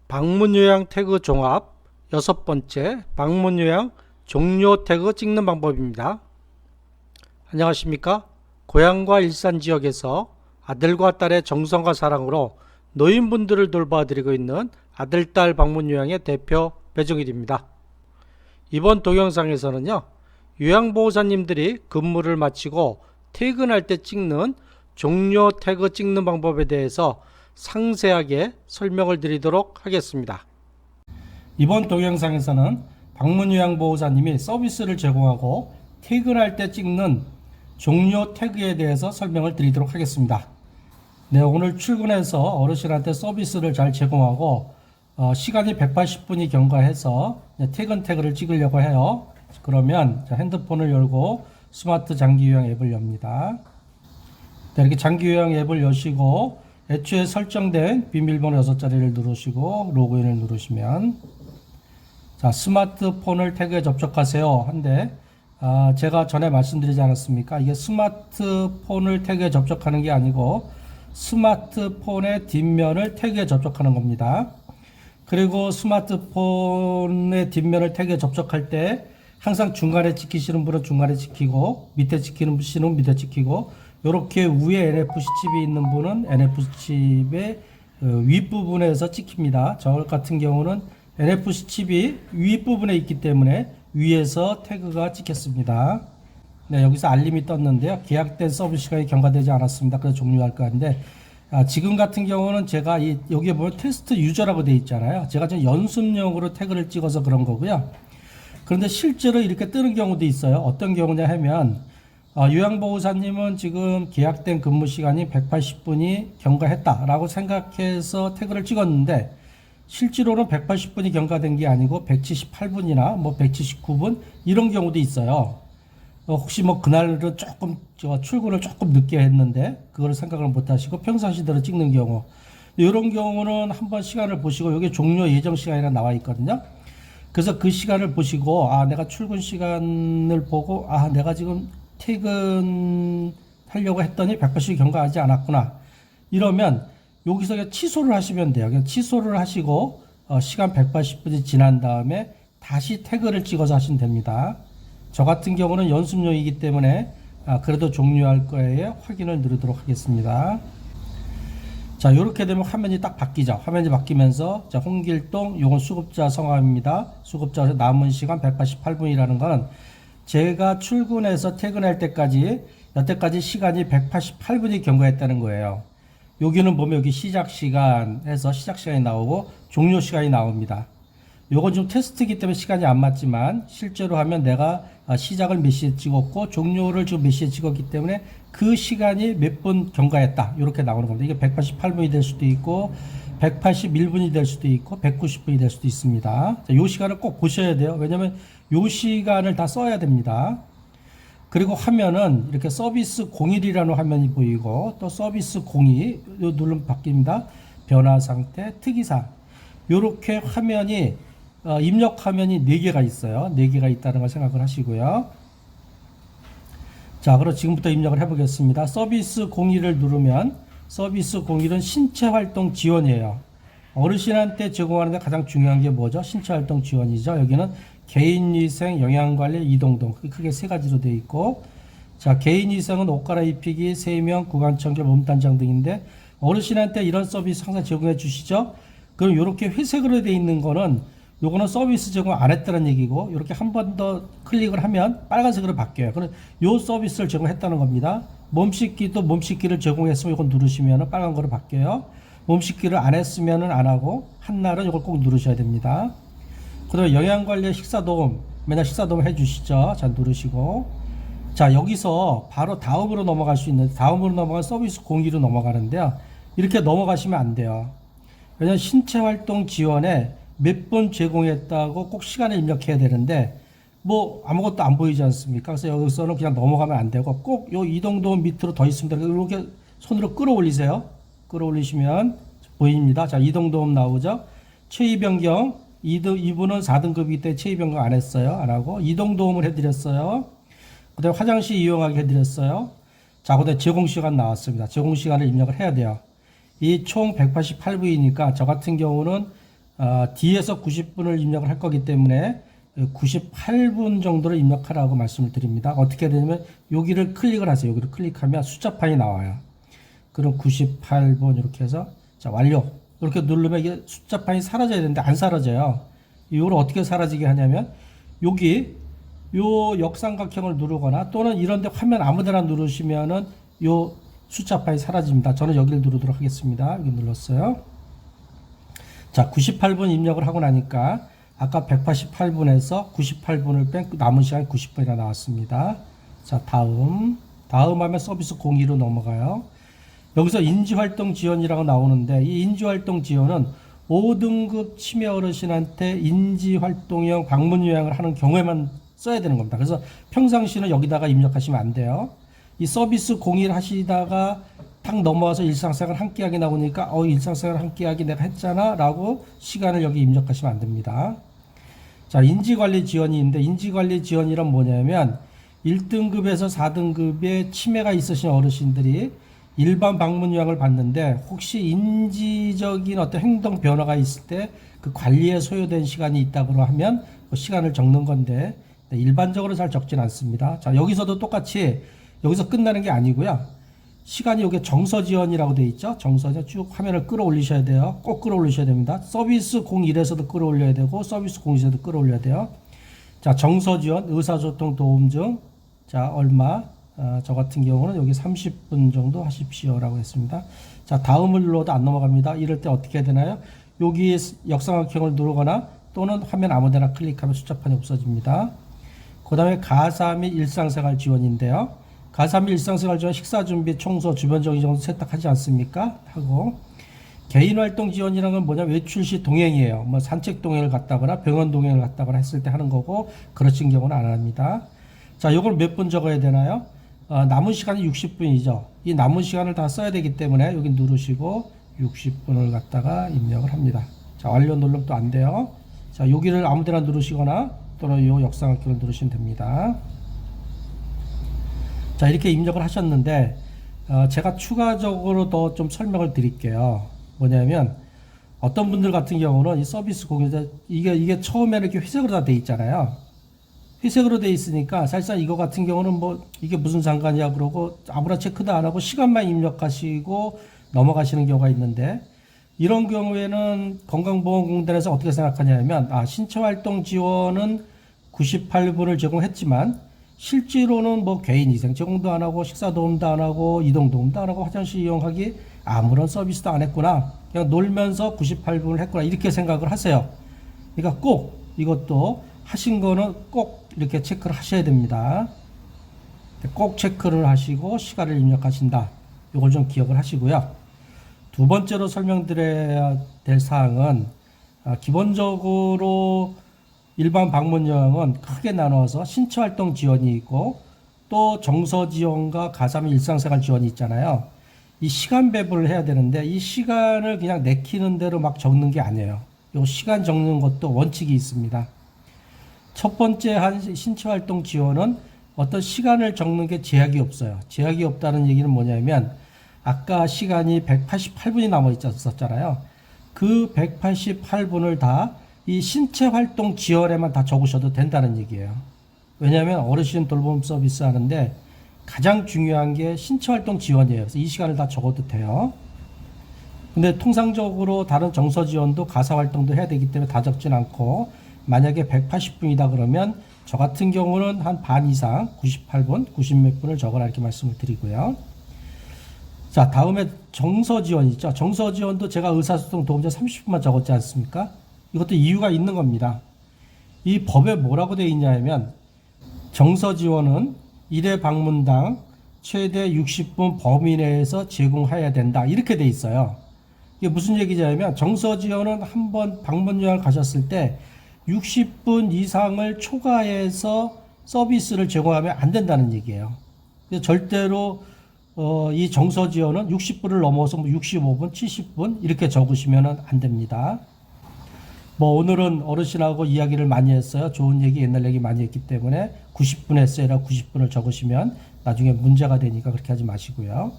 방문 요약 태그 종합 여섯 번째 방문 요약 종료 태그 찍는 방법입니다. 안녕하십니까? 고향과 일산 지역에서 아들과 딸의 정성과 사랑으로 노인분들을 돌봐드리고 있는 아들딸 방문 요양의 대표 배종일입니다. 이번 동영상에서는요, 요양보호사님들이 근무를 마치고 퇴근할 때 찍는 종료 태그 찍는 방법에 대해서 상세하게 설명을 드리도록 하겠습니다. 이번 동영상에서는 방문 요양보호사님이 서비스를 제공하고 퇴근할 때 찍는 종료 태그에 대해서 설명을 드리도록 하겠습니다. 네, 오늘 출근해서 어르신한테 서비스를 잘 제공하고 시간이 180분이 경과해서 퇴근 태그를 찍으려고 해요. 그러면 핸드폰을 열고 스마트 장기 요양 앱을 엽니다. 네, 이렇게 장기 요양 앱을 여시고 애초에 설정된 비밀번호 6자리를 누르시고 로그인을 누르시면 자, 스마트폰을 태그에 접촉하세요 한데 제가 전에 말씀드리지 않았습니까? 이게 스마트폰을 태그에 접촉하는 게 아니고 스마트폰의 뒷면을 태그에 접촉하는 겁니다. 그리고 스마트폰의 뒷면을 태그에 접촉할 때 항상 중간에 찍히시는 분은 중간에 찍히고 밑에 찍히는 분은 밑에 찍히고 이렇게 위에 NFC 칩이 있는 분은 NFC 칩의 윗부분에서 찍힙니다. 저 같은 경우는 NFC 칩이 윗부분에 있기 때문에 위에서 태그가 찍혔습니다. 네, 여기서 알림이 떴는데요. 계약된 서비스 시간이 경과되지 않았습니다. 그래서 종료할 건데 지금 같은 경우는 제가 여기에 보면 테스트 유저라고 되어 있잖아요. 제가 지금 연습용으로 태그를 찍어서 그런 거고요. 그런데 실제로 이렇게 뜨는 경우도 있어요. 어떤 경우냐 하면 요양보호사님은 지금 계약된 근무 시간이 180분이 경과했다라고 생각해서 태그를 찍었는데 실제로는 180분이 경과된 게 아니고 178분이나 뭐 179분 이런 경우도 있어요. 혹시 뭐 그날은 조금 출근을 조금 늦게 했는데 그걸 생각을 못 하시고 평상시대로 찍는 경우 이런 경우는 한번 시간을 보시고 여기 종료 예정 시간이라 나와 있거든요. 그래서 그 시간을 보시고 내가 출근 시간을 보고 내가 지금 퇴근하려고 했더니 180이 경과하지 않았구나. 이러면 여기서 취소를 하시면 돼요. 그냥 취소를 하시고 시간 180분이 지난 다음에 다시 태그를 찍어서 하시면 됩니다. 저 같은 경우는 연습용이기 때문에 그래도 종료할 거예요. 확인을 누르도록 하겠습니다. 자, 이렇게 되면 화면이 딱 바뀌죠. 화면이 바뀌면서 자, 홍길동 요건 수급자 성함입니다. 수급자 남은 시간 188분이라는 건 제가 출근해서 퇴근할 때까지 여태까지 시간이 188분이 경과했다는 거예요. 여기는 보면 여기 시작 시간 해서 시작 시간이 나오고 종료 시간이 나옵니다. 요건 좀 테스트이기 때문에 시간이 안 맞지만 실제로 하면 내가 시작을 몇 시에 찍었고 종료를 지금 몇 시에 찍었기 때문에 그 시간이 몇 분 경과했다 이렇게 나오는 겁니다. 이게 188분이 될 수도 있고 181분이 될 수도 있고 190분이 될 수도 있습니다. 자, 요 시간을 꼭 보셔야 돼요. 왜냐면 요 시간을 다 써야 됩니다. 그리고 화면은 이렇게 서비스 01이라는 화면이 보이고 또 서비스 02 누르면 바뀝니다. 변화 상태, 특이사항 요렇게 화면이 입력 화면이 4개가 있어요. 4개가 있다는 걸 생각을 하시고요. 자, 그럼 지금부터 입력을 해보겠습니다. 서비스 01을 누르면 서비스 01은 신체활동 지원이에요. 어르신한테 제공하는 데 가장 중요한 게 뭐죠? 신체활동 지원이죠. 여기는 개인위생, 영양관리, 이동등 크게 3가지로 되어 있고 자, 개인위생은 옷 갈아입히기, 세면, 구강청결, 몸단장 등인데 어르신한테 이런 서비스 항상 제공해 주시죠. 그럼 이렇게 회색으로 되어 있는 거는 요거는 서비스 제공 안 했다는 얘기고 이렇게 한 번 더 클릭을 하면 빨간색으로 바뀌어요. 그럼 요 서비스를 제공했다는 겁니다. 몸 씻기도 몸 씻기를 제공했으면 이거 누르시면 빨간 거로 바뀌어요. 몸 씻기를 안 했으면 안 하고 한 날은 이걸 꼭 누르셔야 됩니다. 그다음에 영양관리 식사도움 맨날 식사도움 해주시죠. 자, 누르시고 자, 여기서 바로 다음으로 넘어갈 수 있는데 다음으로 넘어갈 서비스 02로 넘어가는데요. 이렇게 넘어가시면 안 돼요. 왜냐면 신체활동 지원에 몇 번 제공했다고 꼭 시간을 입력해야 되는데 뭐 아무것도 안 보이지 않습니까? 그래서 여기서는 그냥 넘어가면 안 되고 꼭 요 이동도움 밑으로 더 있습니다. 이렇게 손으로 끌어올리세요. 끌어올리시면 보입니다. 자, 이동도움 나오죠? 체위 변경 이분은 4등급이기 때문에 체위 변경 안 했어요. 안 하고 이동도움을 해드렸어요. 그 다음에 화장실 이용하게 해드렸어요. 자, 그 다음에 제공시간 나왔습니다. 제공시간을 입력을 해야 돼요. 이 총 188부이니까 저 같은 경우는 D에서 90분을 입력을 할 거기 때문에 98분 정도를 입력하라고 말씀을 드립니다. 어떻게 되냐면 여기를 클릭을 하세요. 여기를 클릭하면 숫자판이 나와요. 그럼 98분 이렇게 해서 자 완료 이렇게 누르면 이게 숫자판이 사라져야 되는데 안 사라져요. 이걸 어떻게 사라지게 하냐면 여기 요 역삼각형을 누르거나 또는 이런데 화면 아무데나 누르시면은 요 숫자판이 사라집니다. 저는 여기를 누르도록 하겠습니다. 여기 눌렀어요. 자 98분 입력을 하고 나니까 아까 188분에서 98분을 뺀 남은 시간이 90분이나 나왔습니다. 자 다음 하면 서비스 02로 넘어가요. 여기서 인지활동 지원이라고 나오는데 이 인지활동 지원은 5등급 치매 어르신한테 인지활동형 방문 요양을 하는 경우에만 써야 되는 겁니다. 그래서 평상시는 여기다가 입력하시면 안 돼요. 이 서비스 01 하시다가 탁 넘어와서 일상생활 함께하기 나오니까 일상생활 함께하기 내가 했잖아 라고 시간을 여기 입력하시면 안 됩니다. 자 인지관리 지원이 있는데 인지관리 지원이란 뭐냐면 1등급에서 4등급의 치매가 있으신 어르신들이 일반 방문 요양을 받는데 혹시 인지적인 어떤 행동 변화가 있을 때 그 관리에 소요된 시간이 있다고 하면 그 시간을 적는 건데 일반적으로 잘 적진 않습니다. 자 여기서도 똑같이 여기서 끝나는 게 아니고요. 시간이 여기 정서 지원이라고 되어 있죠. 정서 지원 쭉 화면을 끌어올리셔야 돼요. 꼭 끌어올리셔야 됩니다. 서비스 01에서도 끌어올려야 되고 서비스 02에서도 끌어올려야 돼요. 자 정서 지원 의사소통 도움증 자 얼마 저 같은 경우는 여기 30분 정도 하십시오라고 했습니다. 자 다음을 눌러도 안 넘어갑니다. 이럴 때 어떻게 해야 되나요? 여기 역삼각형을 누르거나 또는 화면 아무데나 클릭하면 숫자판이 없어집니다. 그 다음에 가사 및 일상생활 지원인데요. 가사 및 일상생활 지원 식사 준비, 청소, 주변 정리 정도 세탁하지 않습니까? 하고 개인활동 지원이라는 건 뭐냐 외출 시 동행이에요. 뭐 산책 동행을 갔다거나 병원 동행을 갔다거나 했을 때 하는 거고 그렇진 경우는 안 합니다. 자 이걸 몇 분 적어야 되나요? 남은 시간이 60분이죠. 이 남은 시간을 다 써야 되기 때문에 여기 누르시고 60분을 갖다가 입력을 합니다. 자 완료 누르면 또 안 돼요. 자 여기를 아무데나 누르시거나 또는 이 역삼각형을 누르시면 됩니다. 자 이렇게 입력을 하셨는데 제가 추가적으로 더 좀 설명을 드릴게요. 뭐냐면 어떤 분들 같은 경우는 이 서비스 공유자 이게 처음에는 이렇게 회색으로 다 돼 있잖아요. 회색으로 돼 있으니까 사실상 이거 같은 경우는 뭐 이게 무슨 상관이야 그러고 아무나 체크도 안 하고 시간만 입력하시고 넘어가시는 경우가 있는데 이런 경우에는 건강보험공단에서 어떻게 생각하냐면 신체활동 지원은 98분을 제공했지만 실제로는 뭐 개인위생 제공도 안 하고 식사 도움도 안 하고 이동 도움도 안 하고 화장실 이용하기 아무런 서비스도 안 했구나 그냥 놀면서 98분을 했구나 이렇게 생각을 하세요. 그러니까 꼭 이것도 하신 거는 꼭 이렇게 체크를 하셔야 됩니다. 꼭 체크를 하시고 시간을 입력하신다. 이걸 좀 기억을 하시고요. 두 번째로 설명드려야 될 사항은 기본적으로 일반 방문 요양은 크게 나눠서 신체활동 지원이 있고 또 정서 지원과 가사 및 일상생활 지원이 있잖아요. 이 시간 배분을 해야 되는데 이 시간을 그냥 내키는 대로 막 적는 게 아니에요. 이 시간 적는 것도 원칙이 있습니다. 첫 번째 한 신체활동 지원은 어떤 시간을 적는 게 제약이 없어요. 제약이 없다는 얘기는 뭐냐면 아까 시간이 188분이 남아 있었잖아요. 그 188분을 다 이 신체활동 지원에만 다 적으셔도 된다는 얘기예요. 왜냐하면 어르신 돌봄 서비스 하는데 가장 중요한 게 신체활동 지원이에요. 그래서 이 시간을 다 적어도 돼요. 근데 통상적으로 다른 정서 지원도 가사 활동도 해야 되기 때문에 다 적진 않고 만약에 180분이다 그러면 저 같은 경우는 한 반 이상 98분, 90몇 분을 적어라 이렇게 말씀을 드리고요. 자 다음에 정서 지원 있죠. 정서 지원도 제가 의사소통 도움자 30분만 적었지 않습니까? 이것도 이유가 있는 겁니다. 이 법에 뭐라고 되어 있냐면 정서 지원은 1회 방문당 최대 60분 범위 내에서 제공해야 된다 이렇게 돼 있어요. 이게 무슨 얘기냐면 정서 지원은 한번 방문 요양을 가셨을 때 60분 이상을 초과해서 서비스를 제공하면 안 된다는 얘기예요. 그래서 절대로 이 정서 지원은 60분을 넘어서 65분, 70분 이렇게 적으시면 안 됩니다. 뭐 오늘은 어르신하고 이야기를 많이 했어요. 좋은 얘기, 옛날 얘기 많이 했기 때문에 90분 했어요라 90분을 적으시면 나중에 문제가 되니까 그렇게 하지 마시고요.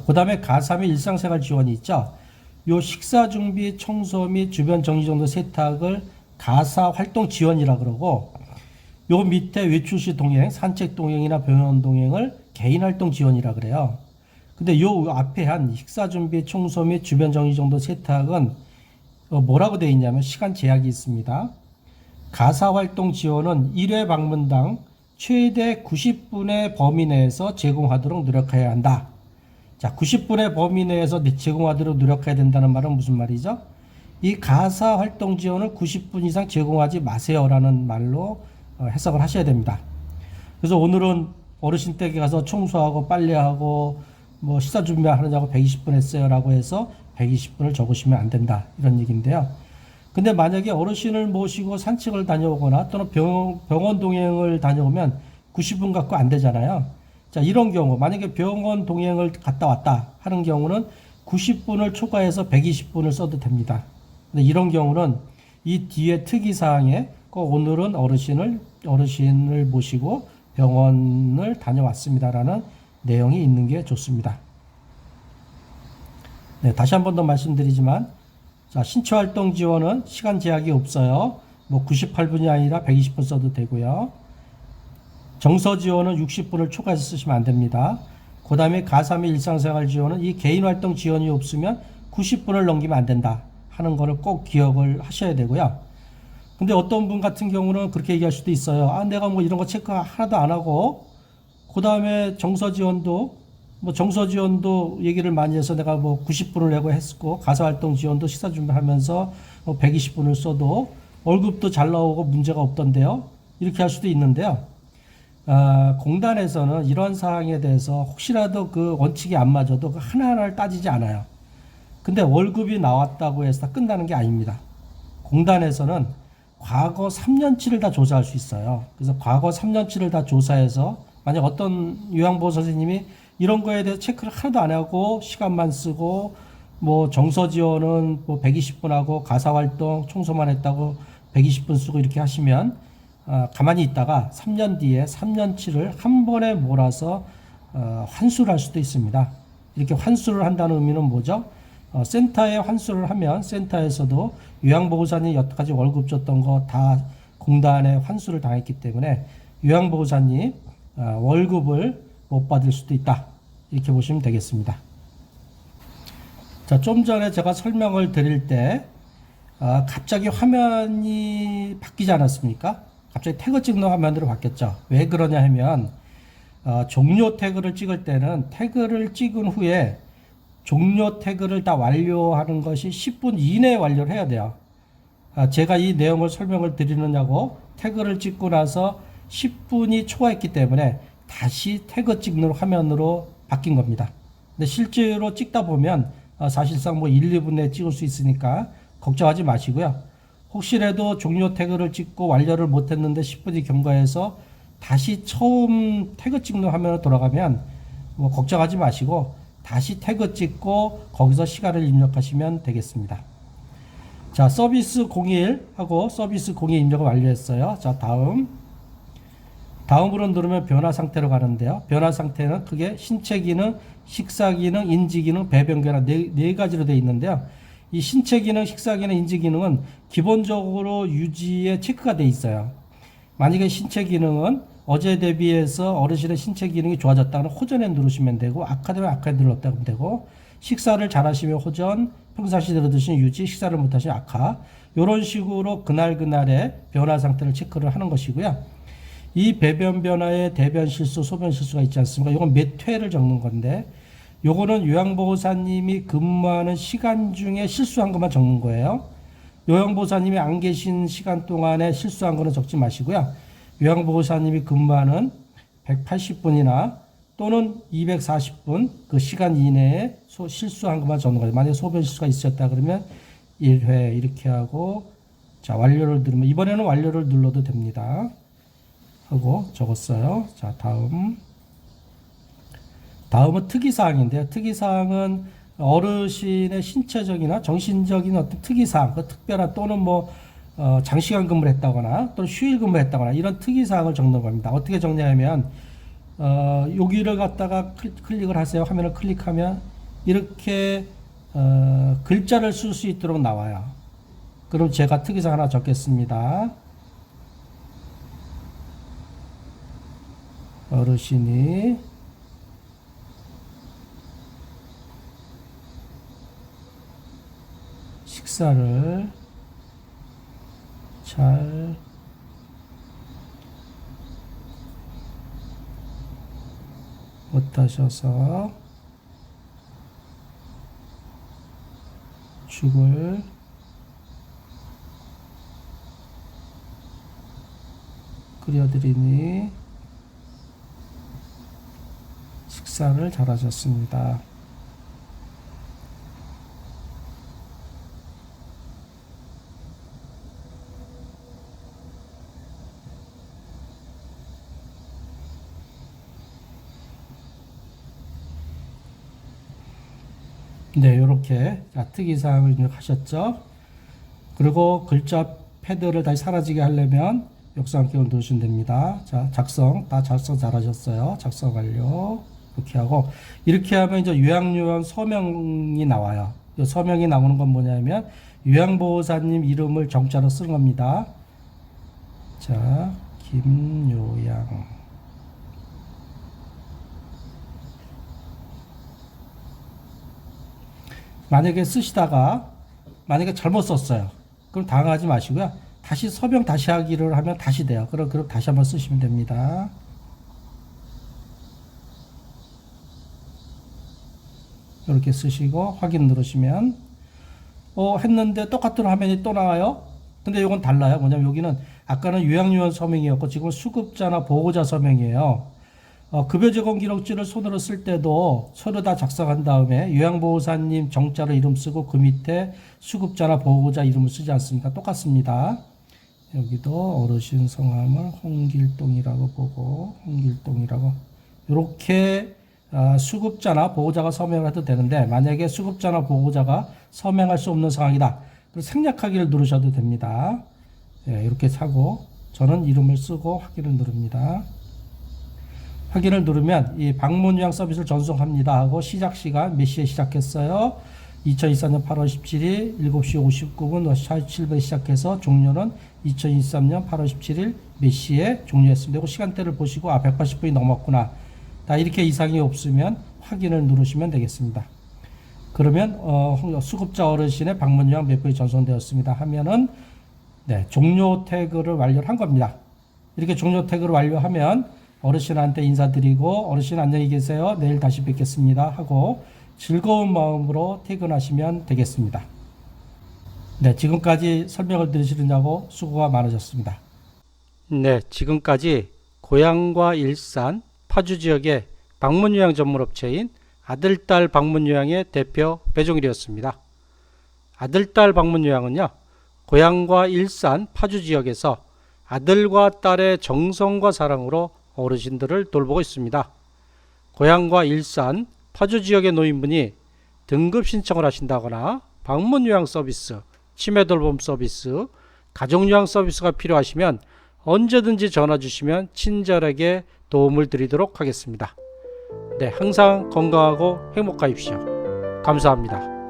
그 다음에 가사 및 일상생활 지원이 있죠. 요 식사 준비, 청소 및 주변 정리 정도 세탁을 가사 활동 지원이라 그러고, 요 밑에 외출 시 동행, 산책 동행이나 병원 동행을 개인 활동 지원이라 그래요. 근데 요 앞에 한 식사 준비, 청소 및 주변 정리 정도 세탁은 뭐라고 되어 있냐면 시간 제약이 있습니다. 가사 활동 지원은 1회 방문당 최대 90분의 범위 내에서 제공하도록 노력해야 한다. 자, 90분의 범위 내에서 제공하도록 노력해야 된다는 말은 무슨 말이죠? 이 가사 활동 지원을 90분 이상 제공하지 마세요라는 말로 해석을 하셔야 됩니다. 그래서 오늘은 어르신 댁에 가서 청소하고 빨래하고 뭐 식사 준비하느냐고 120분 했어요라고 해서 120분을 적으시면 안 된다, 이런 얘기인데요. 근데 만약에 어르신을 모시고 산책을 다녀오거나 또는 병원 동행을 다녀오면 90분 갖고 안 되잖아요. 자, 이런 경우 만약에 병원 동행을 갔다 왔다 하는 경우는 90분을 초과해서 120분을 써도 됩니다. 근데 이런 경우는 이 뒤에 특이사항에 꼭 오늘은 어르신을 모시고 병원을 다녀왔습니다라는 내용이 있는 게 좋습니다. 네, 다시 한 번 더 말씀드리지만, 자, 신체활동 지원은 시간 제약이 없어요. 뭐 98분이 아니라 120분 써도 되고요. 정서 지원은 60분을 초과해서 쓰시면 안 됩니다. 그 다음에 가사 및 일상생활 지원은 이 개인활동 지원이 없으면 90분을 넘기면 안 된다 하는 거를 꼭 기억을 하셔야 되고요. 근데 어떤 분 같은 경우는 그렇게 얘기할 수도 있어요. 아, 내가 뭐 이런 거 체크 하나도 안 하고, 그 다음에 정서 지원도 얘기를 많이 해서 내가 뭐 90분을 내고 했고, 가사활동 지원도 식사 준비하면서 뭐 120분을 써도 월급도 잘 나오고 문제가 없던데요. 이렇게 할 수도 있는데요. 공단에서는 이런 사항에 대해서 혹시라도 그 원칙이 안 맞아도 그 하나하나를 따지지 않아요. 근데 월급이 나왔다고 해서 다 끝나는 게 아닙니다. 공단에서는 과거 3년치를 다 조사할 수 있어요. 그래서 과거 3년치를 다 조사해서 만약 어떤 요양보호 선생님이 이런 거에 대해서 체크를 하나도 안 하고 시간만 쓰고 뭐 정서 지원은 뭐 120분 하고 가사 활동 청소만 했다고 120분 쓰고 이렇게 하시면 가만히 있다가 3년 뒤에 3년치를 한 번에 몰아서 환수를 할 수도 있습니다. 이렇게 환수를 한다는 의미는 뭐죠? 센터에 환수를 하면 센터에서도 요양보호사님 여태까지 월급 줬던 거 다 공단에 환수를 당했기 때문에 요양보호사님 월급을 못 받을 수도 있다, 이렇게 보시면 되겠습니다. 자, 좀 전에 제가 설명을 드릴 때 갑자기 화면이 바뀌지 않았습니까? 갑자기 태그 찍는 화면으로 바뀌었죠. 왜 그러냐 하면 종료 태그를 찍을 때는 태그를 찍은 후에 종료 태그를 다 완료하는 것이 10분 이내에 완료를 해야 돼요. 제가 이 내용을 설명을 드리느냐고 태그를 찍고 나서 10분이 초과했기 때문에 다시 태그 찍는 화면으로 바뀐 겁니다. 근데 실제로 찍다 보면 사실상 뭐 1, 2분 내에 찍을 수 있으니까 걱정하지 마시고요. 혹시라도 종료 태그를 찍고 완료를 못했는데 10분이 경과해서 다시 처음 태그 찍는 화면으로 돌아가면 뭐 걱정하지 마시고 다시 태그 찍고 거기서 시간을 입력하시면 되겠습니다. 자, 서비스 01 하고 서비스 02 입력을 완료했어요. 자, 다음으로 누르면 변화 상태로 가는데요. 변화 상태는 크게 신체 기능, 식사 기능, 인지 기능, 배변 변화 네 가지로 되어 있는데요. 이 신체 기능, 식사 기능, 인지 기능은 기본적으로 유지에 체크가 되어 있어요. 만약에 신체 기능은 어제 대비해서 어르신의 신체 기능이 좋아졌다면 호전에 누르시면 되고, 악화되면 악화에 눌렀다면 되고, 식사를 잘 하시면 호전, 평상시대로 드시는 유지, 식사를 못 하시면 악화, 이런 식으로 그날그날의 변화 상태를 체크를 하는 것이고요. 이 배변 변화에 대변 실수, 소변 실수가 있지 않습니까? 이건 몇 회를 적는 건데, 요거는 요양보호사님이 근무하는 시간 중에 실수한 것만 적는 거예요. 요양보호사님이 안 계신 시간 동안에 실수한 거는 적지 마시고요. 요양보호사님이 근무하는 180분이나 또는 240분 그 시간 이내에 실수한 것만 적는 거예요. 만약에 소변 실수가 있었다 그러면 1회 이렇게 하고, 자, 완료를 누르면, 이번에는 완료를 눌러도 됩니다. 하고 적었어요. 자, 다음은 특이사항인데요. 특이사항은 어르신의 신체적이나 정신적인 어떤 특이사항, 그 특별한 또는 뭐 장시간 근무를 했다거나 또는 휴일 근무를 했다거나 이런 특이사항을 적는 겁니다. 어떻게 적냐면 여기를 갖다가 클릭을 하세요. 화면을 클릭하면 이렇게 글자를 쓸 수 있도록 나와요. 그럼 제가 특이사항 하나 적겠습니다. 어르신이 식사를 잘 못하셔서 죽을 끓여드리니 식사를 잘하셨습니다. 네, 이렇게 특이사항을 입력하셨죠. 그리고 글자 패드를 다시 사라지게 하려면 역수함께를 누르시면 됩니다. 자, 작성 잘하셨어요. 작성 완료. 이렇게 하고, 이렇게 하면 이제 요양요원 서명이 나와요. 이 서명이 나오는 건 뭐냐면 요양보호사님 이름을 정자로 쓰는 겁니다. 자, 김요양. 만약에 쓰시다가 만약에 잘못 썼어요. 그럼 당하지 마시고요. 다시 서명 다시 하기를 하면 다시 돼요. 그럼 다시 한번 쓰시면 됩니다. 이렇게 쓰시고 확인 누르시면 했는데 똑같은 화면이 또 나와요. 근데 이건 달라요. 뭐냐면 여기는 아까는 요양요원 서명이었고 지금은 수급자나 보호자 서명이에요. 급여 제공 기록지를 손으로 쓸 때도 서로 다 작성한 다음에 요양보호사님 정자로 이름 쓰고 그 밑에 수급자나 보호자 이름을 쓰지 않습니까? 똑같습니다. 여기도 어르신 성함을 홍길동이라고 보고 홍길동이라고 이렇게 수급자나 보호자가 서명을 해도 되는데 만약에 수급자나 보호자가 서명할 수 없는 상황이다. 그럼 생략하기를 누르셔도 됩니다. 네, 이렇게 하고 저는 이름을 쓰고 확인을 누릅니다. 확인을 누르면 이 방문 요양 서비스를 전송합니다 하고 시작 시간 몇 시에 시작했어요? 2024년 8월 17일 7시 59분 47분에 시작해서 종료는 2023년 8월 17일 몇 시에 종료했습니다. 그리고 시간대를 보시고 180분이 넘었구나. 다 이렇게 이상이 없으면 확인을 누르시면 되겠습니다. 그러면 수급자 어르신의 방문 요양 몇 분이 전송되었습니다 하면은 네, 종료 태그를 완료한 겁니다. 이렇게 종료 태그를 완료하면 어르신한테 인사드리고 어르신 안녕히 계세요. 내일 다시 뵙겠습니다 하고 즐거운 마음으로 퇴근하시면 되겠습니다. 네, 지금까지 설명을 들으시느냐고 수고가 많으셨습니다. 네, 지금까지 고향과 일산, 파주 지역의 방문요양 전문업체인 아들딸 방문요양의 대표 배종일이었습니다. 아들딸 방문요양은요, 고향과 일산, 파주 지역에서 아들과 딸의 정성과 사랑으로 어르신들을 돌보고 있습니다. 고향과 일산, 파주 지역의 노인분이 등급 신청을 하신다거나 방문요양 서비스, 치매 돌봄 서비스, 가족요양 서비스가 필요하시면 언제든지 전화 주시면 친절하게 도움을 드리도록 하겠습니다. 네, 항상 건강하고 행복하십시오. 감사합니다.